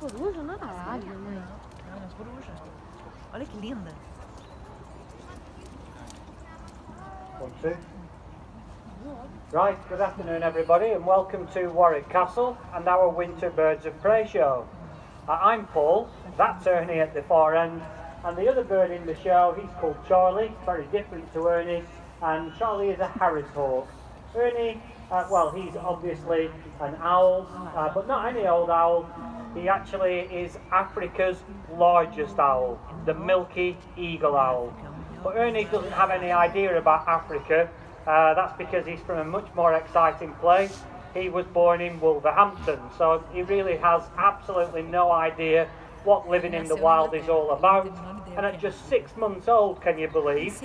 coruja na rádio, mãe. Não, umas corujas. Olha que linda. Right, good afternoon everybody and welcome to Warwick Castle and our Winter Birds of Prey show. I'm Paul, that's Earnie at the far end, and the other bird in the show, he's called Charlie, very different to Earnie, and Charlie is a Harris hawk. Earnie, well, he's obviously an owl, but not any old owl. He actually is Africa's largest owl, the milky eagle owl. But Earnie doesn't have any idea about Africa. That's because he's from a much more exciting place. He was born in Wolverhampton, so he really has absolutely no idea what living in the wild is all about. And at just 6 months old, can you believe?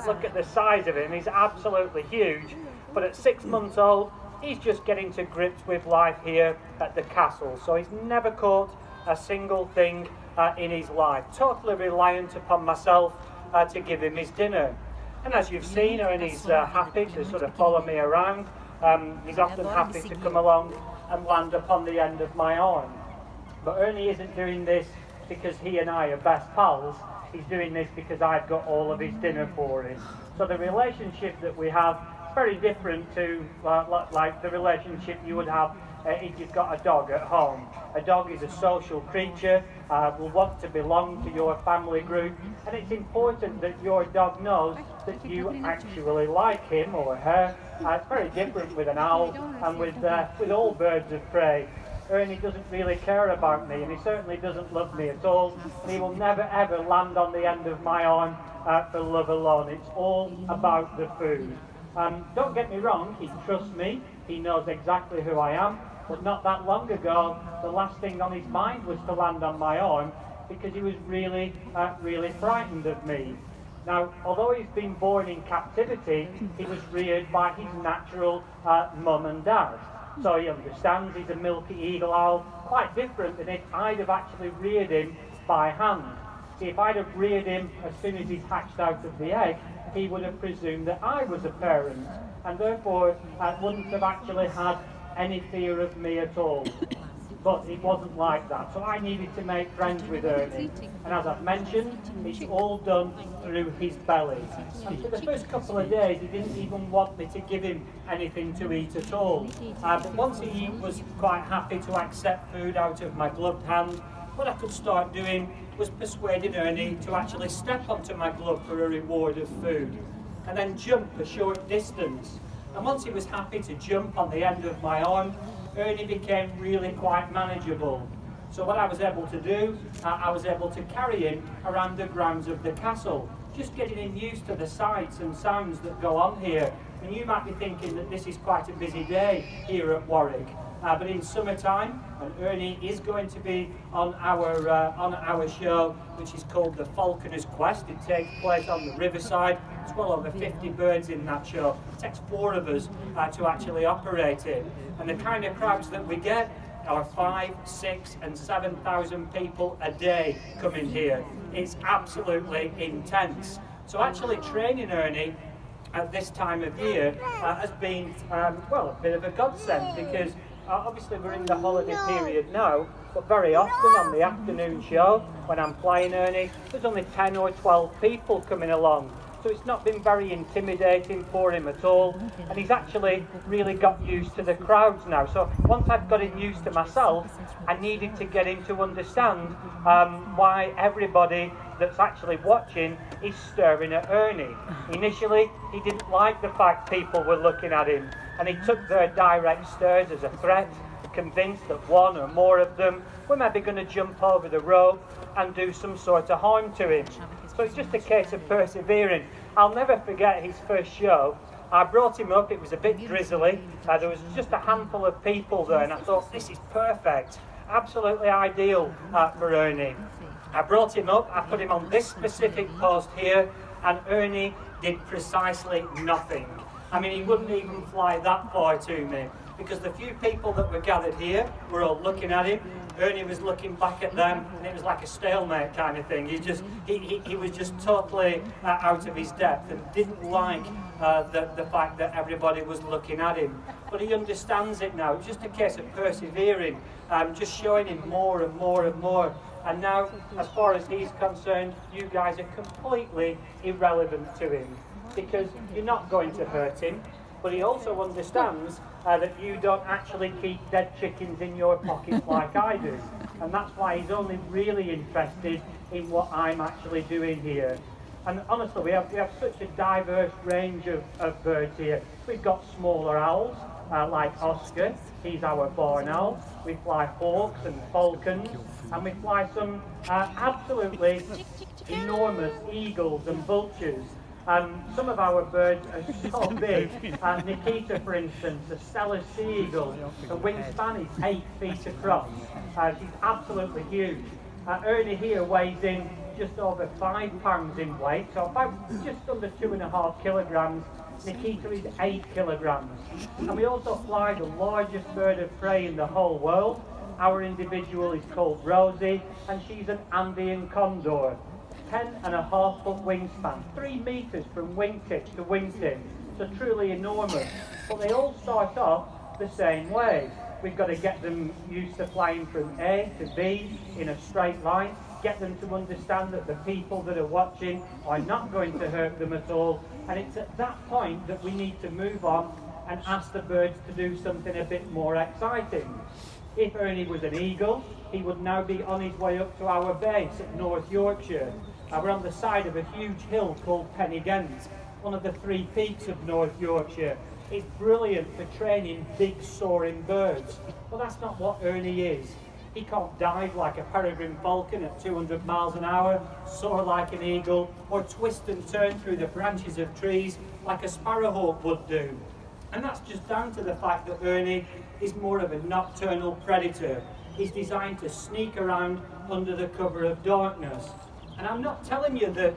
Look at the size of him, he's absolutely huge. But at 6 months old, he's just getting to grips with life here at the castle. So he's never caught a single thing in his life. Totally reliant upon myself to give him his dinner. And as you've seen, Ernie's happy to sort of follow me around. He's often happy to come along and land upon the end of my arm. But Ernie isn't doing this because he and I are best pals. He's doing this because I've got all of his dinner for him. So the relationship that we have is very different to like the relationship you would have if you've got a dog at home. A dog is a social creature, will want to belong to your family group, and it's important that your dog knows that you actually like him or her. It's very different with an owl and with all birds of prey. Ernie doesn't really care about me, and he certainly doesn't love me at all, and he will never ever land on the end of my arm for love alone. It's all about the food. Don't get me wrong, he trusts me, he knows exactly who I am, but not that long ago, the last thing on his mind was to land on my arm because he was really frightened of me. Now, although he's been born in captivity, he was reared by his natural mum and dad. So he understands he's a milky eagle owl, quite different than if I'd have actually reared him by hand. See, if I'd have reared him as soon as he's hatched out of the egg, he would have presumed that I was a parent, and therefore wouldn't have actually had any fear of me at all. But it wasn't like that, so I needed to make friends with Earnie. And as I've mentioned, it's all done through his belly. And for the first couple of days, he didn't even want me to give him anything to eat at all. But once he was quite happy to accept food out of my gloved hand, what I could start doing was persuading Ernie to actually step onto my glove for a reward of food, and then jump a short distance. And once he was happy to jump on the end of my arm, Ernie became really quite manageable. So what I was able to do, I was able to carry him around the grounds of the castle, just getting him used to the sights and sounds that go on here. And you might be thinking that this is quite a busy day here at Warwick. But in summertime, and Earnie is going to be on our show, which is called the Falconer's Quest. It takes place on the riverside. There's well over 50 birds in that show. It takes 4 of us to actually operate it. And the kind of crowds that we get are 5, 6 and 7,000 people a day coming here. It's absolutely intense. So actually training Earnie at this time of year has been, well, a bit of a godsend, because obviously we're in the holiday period now, but very often on the afternoon show, when I'm playing Earnie, there's only 10 or 12 people coming along. So it's not been very intimidating for him at all, and he's actually really got used to the crowds now. So once I've got him used to myself, I needed to get him to understand why everybody that's actually watching is staring at Earnie. Initially, he didn't like the fact people were looking at him, and he took their direct stares as a threat, convinced that one or more of them were maybe going to jump over the rope and do some sort of harm to him. So it's just a case of persevering. I'll never forget his first show. I brought him up, it was a bit drizzly, there was just a handful of people there, and I thought, this is perfect, absolutely ideal for Earnie. I brought him up, I put him on this specific post here, and Earnie did precisely nothing. I mean, he wouldn't even fly that far to me, because the few people that were gathered here were all looking at him. Ernie was looking back at them, and it was like a stalemate kind of thing. He was just totally out of his depth and didn't like the fact that everybody was looking at him. But he understands it now. It's just a case of persevering, just showing him more and more and more. And now, as far as he's concerned, you guys are completely irrelevant to him, because you're not going to hurt him. But he also understands that you don't actually keep dead chickens in your pockets like I do. And that's why he's only really interested in what I'm actually doing here. And honestly, we have such a diverse range of birds here. We've got smaller owls, like Oscar. He's our barn owl. We fly hawks and falcons, and we fly some absolutely enormous eagles and vultures. Some of our birds are so big. Nikita, for instance, the Steller sea eagle, the wingspan is 8 feet across. She's absolutely huge. Earnie here weighs in just over 5 pounds in weight, so about just under 2.5 kilograms. Nikita is 8 kilograms. And we also fly the largest bird of prey in the whole world. Our individual is called Rosie, and she's an Andean condor. 10.5-foot wingspan, 3 meters from wingtip to wingtip, so truly enormous. But they all start off the same way. We've got to get them used to flying from A to B in a straight line, get them to understand that the people that are watching are not going to hurt them at all. And it's at that point that we need to move on and ask the birds to do something a bit more exciting. If Ernie was an eagle, he would now be on his way up to our base at North Yorkshire. We're on the side of a huge hill called Pennygent, one of the 3 peaks of North Yorkshire. It's brilliant for training big soaring birds, but that's not what Ernie is. He can't dive like a peregrine falcon at 200 miles an hour, soar like an eagle, or twist and turn through the branches of trees like a sparrowhawk would do. And that's just down to the fact that Ernie is more of a nocturnal predator. He's designed to sneak around under the cover of darkness. And I'm not telling you that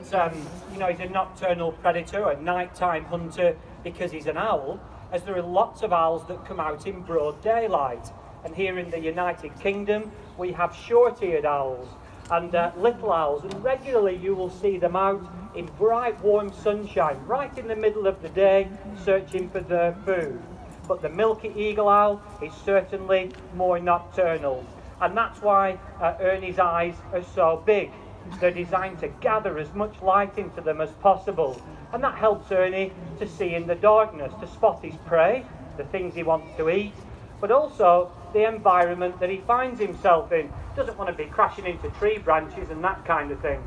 he's a nocturnal predator or a nighttime hunter because he's an owl, as there are lots of owls that come out in broad daylight. And here in the United Kingdom, we have short-eared owls and little owls, and regularly you will see them out in bright, warm sunshine, right in the middle of the day, searching for their food. But the milky eagle owl is certainly more nocturnal, and that's why Ernie's eyes are so big. They're designed to gather as much light into them as possible, and that helps Ernie to see in the darkness, to spot his prey, the things he wants to eat, but also the environment that he finds himself in. Doesn't want to be crashing into tree branches and that kind of thing.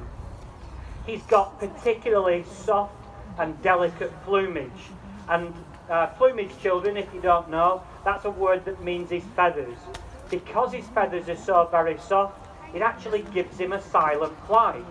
He's got particularly soft and delicate plumage, and plumage, children, if you don't know, that's a word that means his feathers. Because his feathers are so very soft, it actually gives him a silent flight.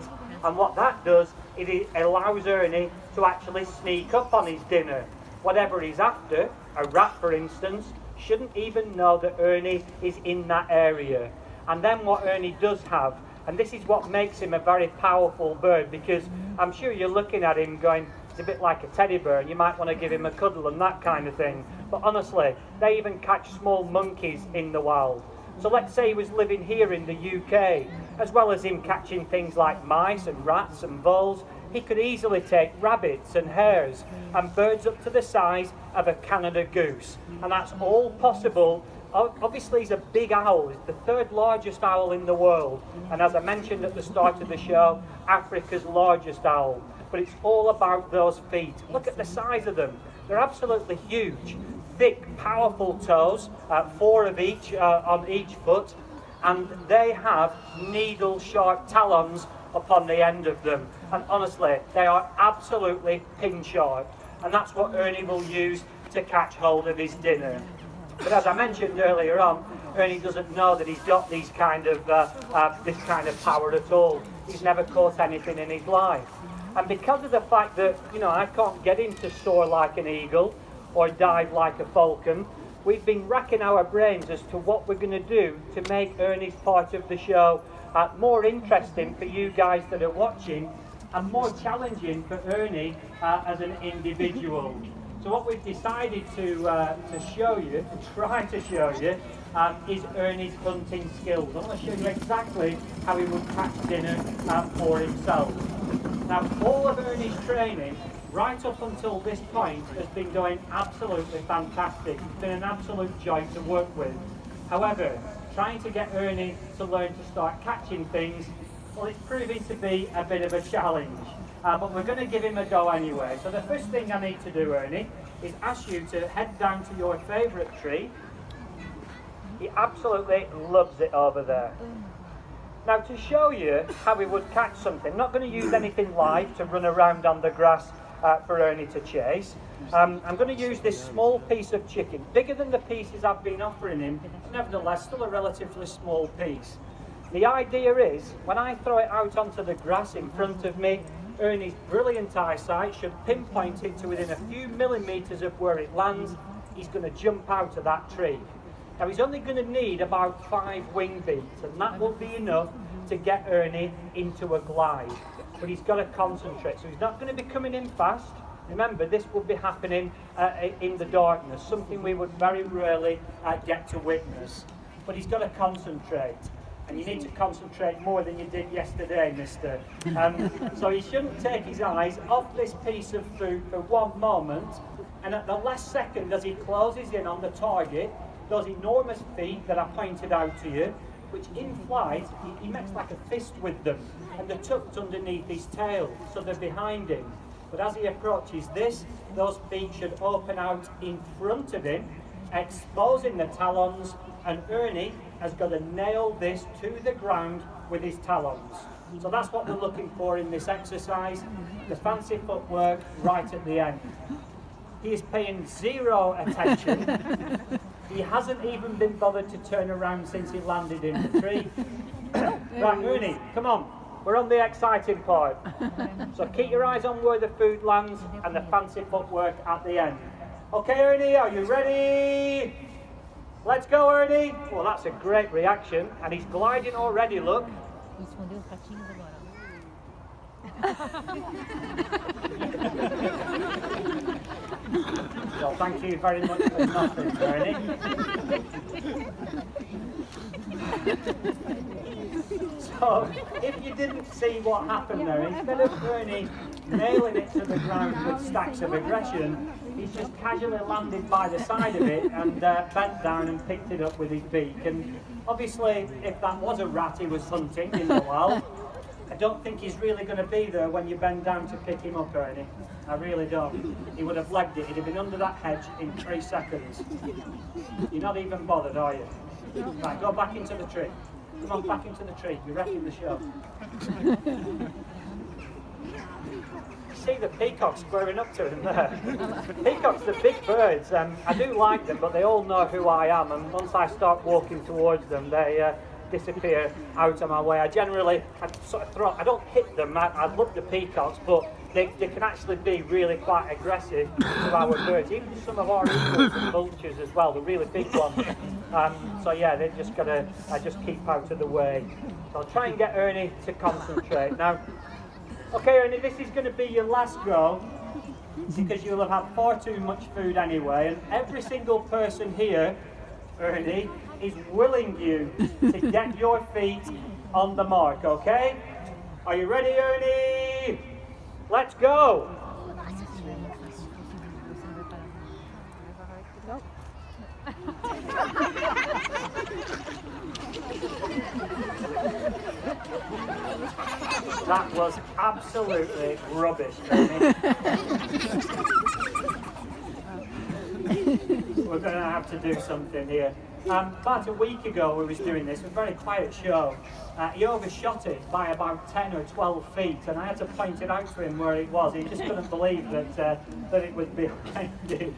And what that does is it allows Ernie to actually sneak up on his dinner. Whatever he's after, a rat for instance, shouldn't even know that Ernie is in that area. And then what Ernie does have, and this is what makes him a very powerful bird, because I'm sure you're looking at him going, it's a bit like a teddy bear, and you might want to give him a cuddle and that kind of thing. But honestly, they even catch small monkeys in the wild. So let's say he was living here in the UK, as well as him catching things like mice and rats and voles, he could easily take rabbits and hares and birds up to the size of a Canada goose. And that's all possible. Obviously he's a big owl, he's the 3rd largest owl in the world. And as I mentioned at the start of the show, Africa's largest owl. But it's all about those feet. Look at the size of them. They're absolutely huge. Thick, powerful toes, 4 of each on each foot, and they have needle-sharp talons upon the end of them. And honestly, they are absolutely pin-sharp, and that's what Ernie will use to catch hold of his dinner. But as I mentioned earlier on, Ernie doesn't know that he's got this kind of power at all. He's never caught anything in his life. And because of the fact that, I can't get him to soar like an eagle or dive like a falcon, we've been racking our brains as to what we're going to do to make Ernie's part of the show more interesting for you guys that are watching and more challenging for Ernie as an individual. So what we've decided to show you, to try to show you, is Ernie's hunting skills. I'm going to show you exactly how he would catch dinner for himself. Now, all of Ernie's training, right up until this point, has been going absolutely fantastic. It's been an absolute joy to work with. However, trying to get Ernie to learn to start catching things, well, it's proving to be a bit of a challenge. But we're going to give him a go anyway. So the first thing I need to do, Ernie, is ask you to head down to your favourite tree. He absolutely loves it over there. Now, to show you how he would catch something, I'm not going to use anything live to run around on the grass for Ernie to chase. I'm going to use this small piece of chicken, bigger than the pieces I've been offering him, nevertheless still a relatively small piece. The idea is, when I throw it out onto the grass in front of me, Ernie's brilliant eyesight should pinpoint it to within a few millimetres of where it lands. He's going to jump out of that tree. Now, he's only going to need about 5 wing beats, and that will be enough to get Ernie into a glide. But he's got to concentrate, so he's not going to be coming in fast. Remember, this will be happening in the darkness, something we would very rarely get to witness. But he's got to concentrate. And you need to concentrate more than you did yesterday, mister. So he shouldn't take his eyes off this piece of food for one moment, and at the last second, as he closes in on the target, those enormous feet that I pointed out to you, which in flight, he makes like a fist with them, and they're tucked underneath his tail, so they're behind him. But as he approaches this, those feet should open out in front of him, exposing the talons, and Ernie has got to nail this to the ground with his talons. So that's what we're looking for in this exercise, the fancy footwork right at the end. He is paying zero attention. He hasn't even been bothered to turn around since he landed in the tree. Right, Ernie, come on. We're on the exciting part. So keep your eyes on where the food lands and the fancy footwork at the end. Okay, Ernie, are you ready? Let's go, Earnie. Well, that's a great reaction, and he's gliding already, look. So thank you very much for nothing, Earnie. So, if you didn't see what happened there, instead of Earnie nailing it to the ground with stacks of aggression, he's just casually landed by the side of it and bent down and picked it up with his beak. And obviously, if that was a rat he was hunting in the wild, I don't think he's really going to be there when you bend down to pick him up, Ernie. I really don't. He would have legged it. He'd have been under that hedge in 3 seconds. You're not even bothered, are you? Right, go back into the tree. Come on, back into the tree. You're wrecking the show. See the peacocks squaring up to him there. Peacocks are big birds. I do like them, but they all know who I am, and once I start walking towards them, they disappear out of my way. I sort of I don't hit them. I love the peacocks, but they can actually be really quite aggressive to our birds. Even some of our eagles and vultures as well, the really big ones. So yeah, they're just gonna just keep out of the way. So I'll try and get Ernie to concentrate. Now, okay, Ernie, this is going to be your last go, because you'll have had far too much food anyway, and every single person here, Ernie, is willing you to get your feet on the mark, okay? Are you ready, Ernie? Let's go! That was absolutely rubbish, Earnie. We're going to have to do something here. About a week ago we was doing this, a very quiet show. He overshot it by about 10 or 12 feet, and I had to point it out to him where it was. He just couldn't believe that it was behind him.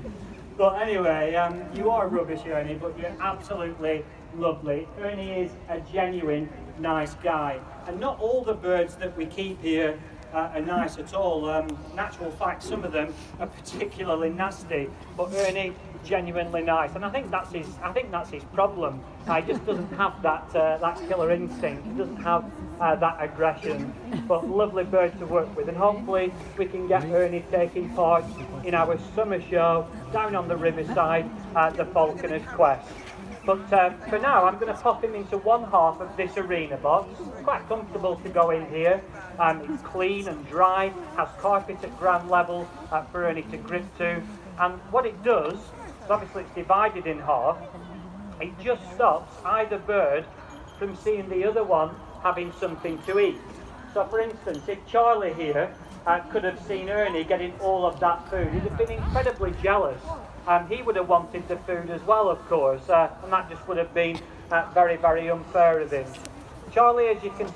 But anyway, you are rubbish, Ernie, but you're absolutely lovely. Ernie is a genuine nice guy. And not all the birds that we keep here are nice at all. Natural fact, some of them are particularly nasty. But Ernie genuinely nice, and I think that's his problem. He just doesn't have that killer instinct. He doesn't have that aggression. But lovely bird to work with, and hopefully we can get Earnie taking part in our summer show down on the riverside at the Falconer's Quest. But for now, I'm going to pop him into one half of this arena box. It's quite comfortable to go in here. It's clean and dry, has carpet at ground level for Earnie to grip to. And what it does, obviously it's divided in half, it just stops either bird from seeing the other one having something to eat. So for instance, if Charlie here could have seen Earnie getting all of that food, he'd have been incredibly jealous. He would have wanted the food as well, of course, and that just would have been very, very unfair of him. Charlie, as you can see,